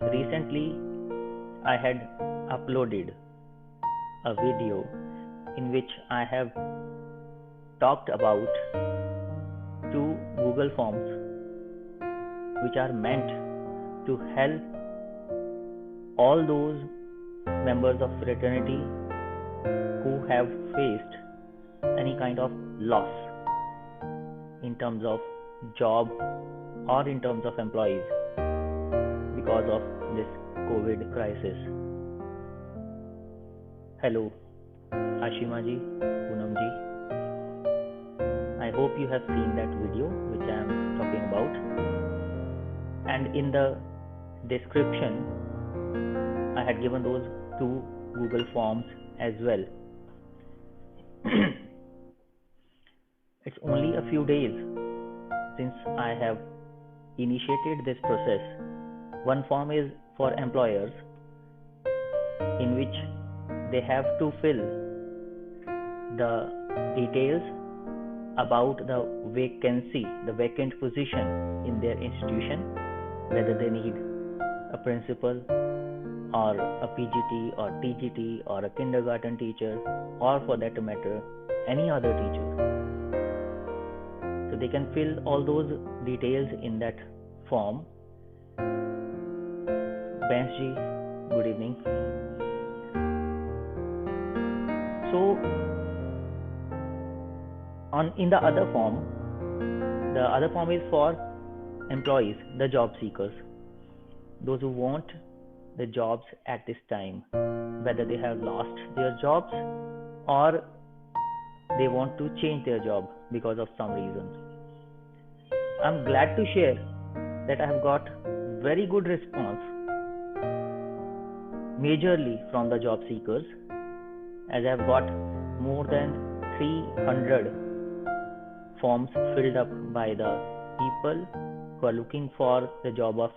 Recently, I had uploaded a video in which I have talked about two Google Forms which are meant to help all those members of fraternity who have faced any kind of loss in terms of job or in terms of employees because of this COVID crisis. Hello, Ashima ji, Poonam ji. I hope you have seen that video which I am talking about. And in the description, I had given those two Google Forms as well. It's only a few days since I have initiated this process. One form is for employers in which they have to fill the details about the vacancy, the vacant position in their institution, whether they need a principal or a PGT or TGT or a kindergarten teacher, or for that matter any other teacher. So they can fill all those details in that form. Bench ji, good evening. So in the other form is for employees, the job seekers, those who want the jobs at this time, whether they have lost their jobs or they want to change their job because of some reasons. I'm glad to share that I have got very good response, majorly from the job seekers, as I have got more than 300 forms filled up by the people who are looking for the job of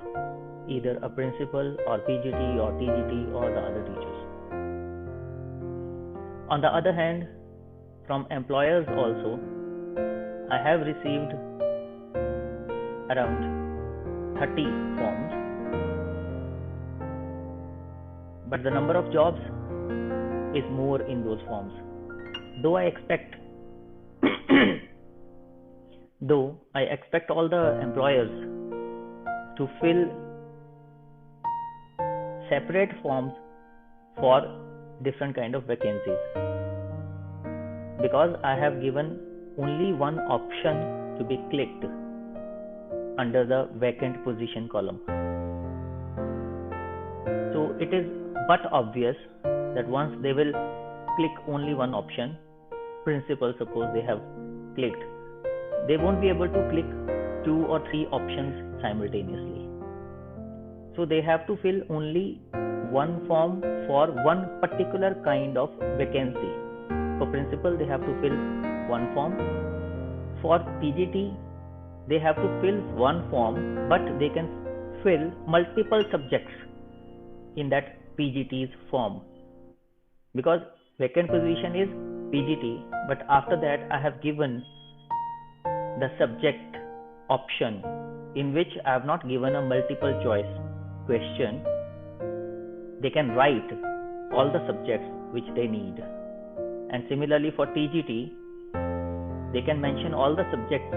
either a principal or PGT or TGT or the other teachers. On the other hand, from employers also, I have received around 30 forms, but the number of jobs is more in those forms. Though I expect all the employers to fill separate forms for different kind of vacancies, because I have given only one option to be clicked under the vacant position column. So it is but obvious that once they will click only one option, principal suppose they have clicked, they won't be able to click 2 or 3 options simultaneously. So they have to fill only one form for one particular kind of vacancy. For principal, they have to fill one form. For TGT, they have to fill one form, but they can fill multiple subjects in that PGT's form, because vacant position is PGT, but after that I have given the subject option in which I have not given a multiple choice question. They can write all the subjects which they need, and similarly for TGT, they can mention all the subjects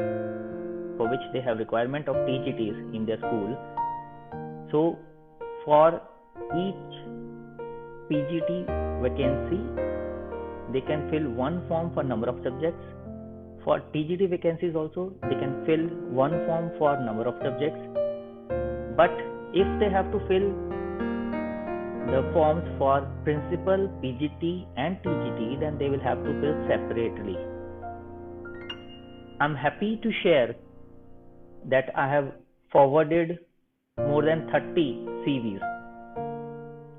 for which they have requirement of TGTs in their school. So for each PGT vacancy, they can fill one form for number of subjects. For TGT vacancies also, they can fill one form for number of subjects. But if they have to fill the forms for principal, PGT and TGT, then they will have to fill separately. I'm happy to share that I have forwarded more than 30 CVs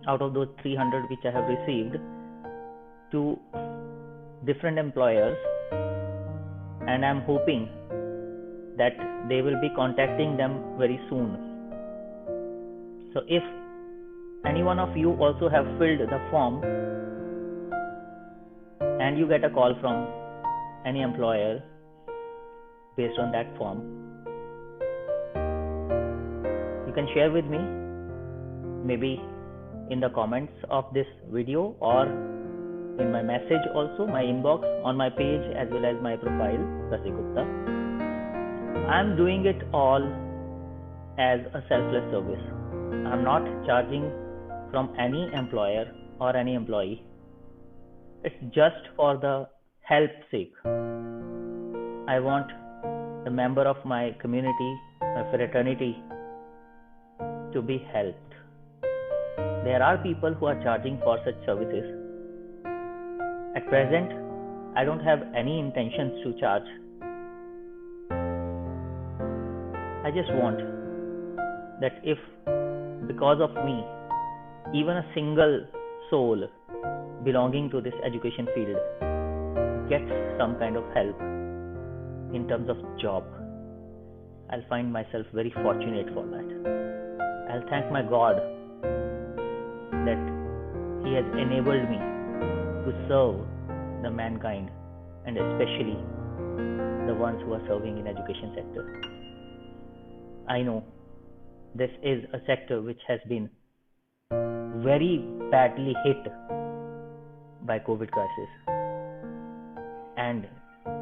out of those 300 which I have received to different employers, and I'm hoping that they will be contacting them very soon. So if any one of you also have filled the form and you get a call from any employer based on that form, you can share with me maybe in the comments of this video or in my message also, my inbox on my page as well as my profile, Rasik Gupta. I'm doing it all as a selfless service. I'm not charging from any employer or any employee. It's just for the help sake. I want the member of my community, my fraternity, to be helped. There are people who are charging for such services. At present, I don't have any intentions to charge. I just want that if because of me, even a single soul belonging to this education field gets some kind of help in terms of job, I'll find myself very fortunate for that. I'll thank my God that He has enabled me to serve the mankind, and especially the ones who are serving in education sector. I know this is a sector which has been very badly hit by COVID crisis and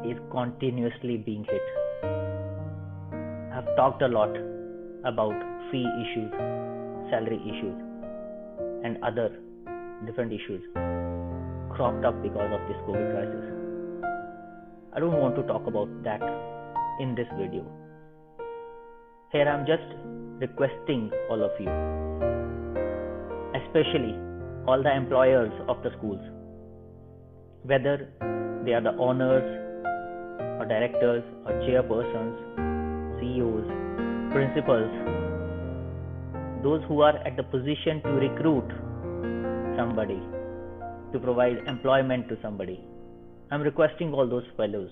is continuously being hit. I've talked a lot about fee issues, salary issues, and other different issues cropped up because of this COVID crisis. I don't want to talk about that in this video. Here I'm just requesting all of you, especially all the employers of the schools, whether they are the owners or directors or chairpersons, CEOs, principals, those who are at the position to recruit somebody, to provide employment to somebody. I'm requesting all those fellows,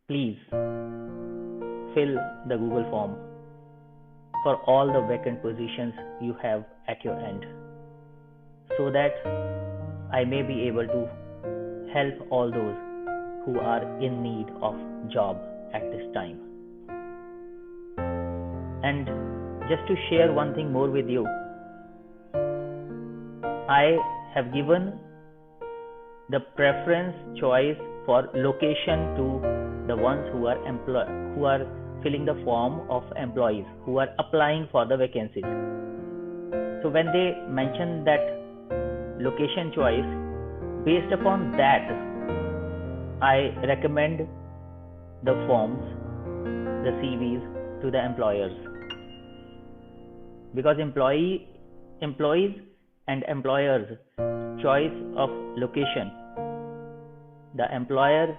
please fill the Google form for all the vacant positions you have at your end, so that I may be able to help all those who are in need of job at this time. And just to share one thing more with you, I have given the preference choice for location to the ones who are filling the form of employees who are applying for the vacancies. So when they mention that location choice, based upon that, I recommend the forms, the CVs to the employers, because employees and employers' choice of location, the employer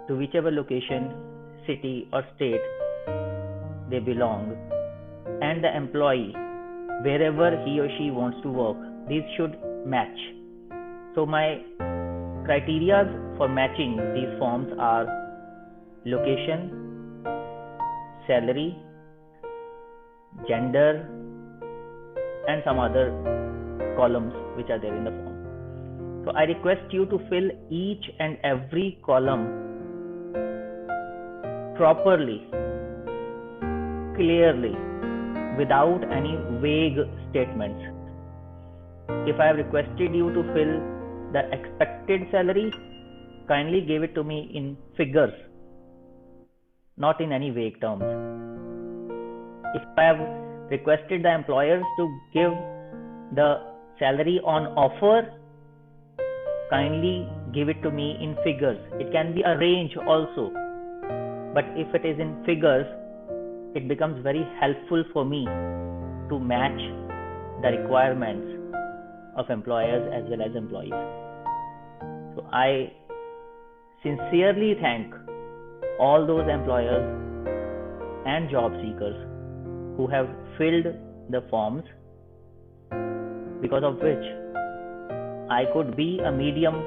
to whichever location, city or state they belong, and the employee wherever he or she wants to work, these should match. So my criteria for matching these forms are location, salary, gender, and some other columns which are there in the form. So I request you to fill each and every column properly, clearly, without any vague statements. If I have requested you to fill the expected salary, kindly give it to me in figures, not in any vague terms. If I have requested the employers to give the salary on offer, kindly give it to me in figures. It can be a range also, but if it is in figures, it becomes very helpful for me to match the requirements of employers as well as employees. So I sincerely thank all those employers and job seekers who have filled the forms, because of which I could be a medium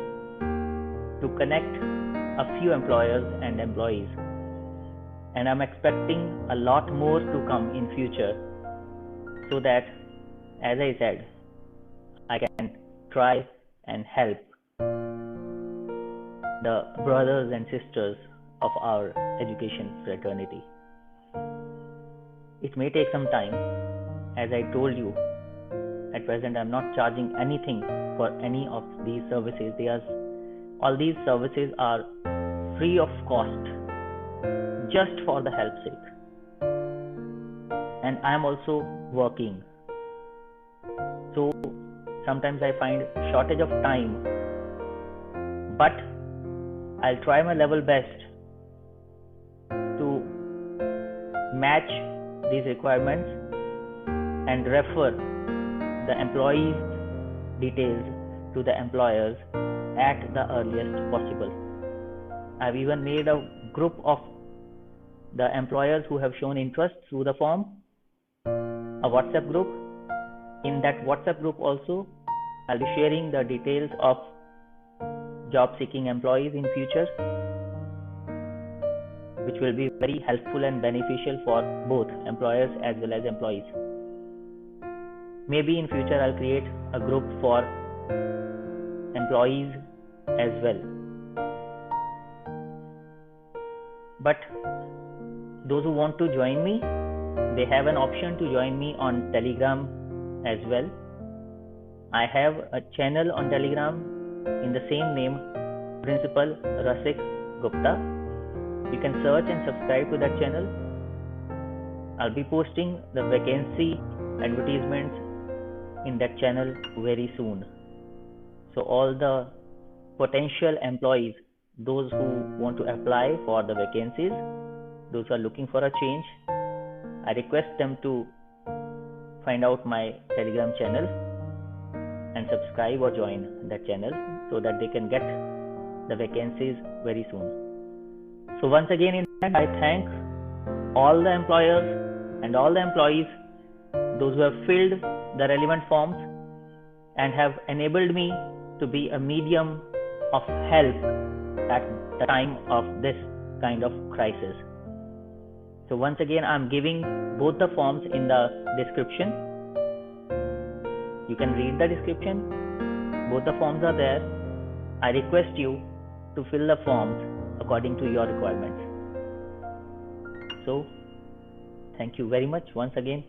to connect a few employers and employees, and I'm expecting a lot more to come in future, so that, as I said, I can try and help the brothers and sisters of our education fraternity. It may take some time, as I told you, at present I'm not charging anything for any of these services. All these services are free of cost, just for the help sake. And I am also working, so sometimes I find shortage of time, but I'll try my level best to match these requirements and refer the employees' details to the employers at the earliest possible. I've even made a group of the employers who have shown interest through the form, a WhatsApp group. In that WhatsApp group also, I'll be sharing the details of job seeking employees in future, which will be very helpful and beneficial for both employers as well as employees. Maybe in future I'll create a group for employees as well. But those who want to join me, they have an option to join me on Telegram as well. I have a channel on Telegram in the same name, Principal Rasik Gupta. You can search and subscribe to that channel. I'll be posting the vacancy advertisements in that channel very soon. So all the potential employees, those who want to apply for the vacancies, those who are looking for a change, I request them to find out my Telegram channel and subscribe or join that channel so that they can get the vacancies very soon. So once again, in fact, I thank all the employers and all the employees, those who have filled the relevant forms and have enabled me to be a medium of help at the time of this kind of crisis. So once again, I'm giving both the forms in the description. You can read the description. Both the forms are there. I request you to fill the forms according to your requirements. So, thank you very much once again.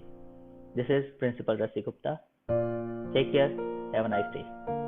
This is Principal Rasik Gupta. Take care. Have a nice day.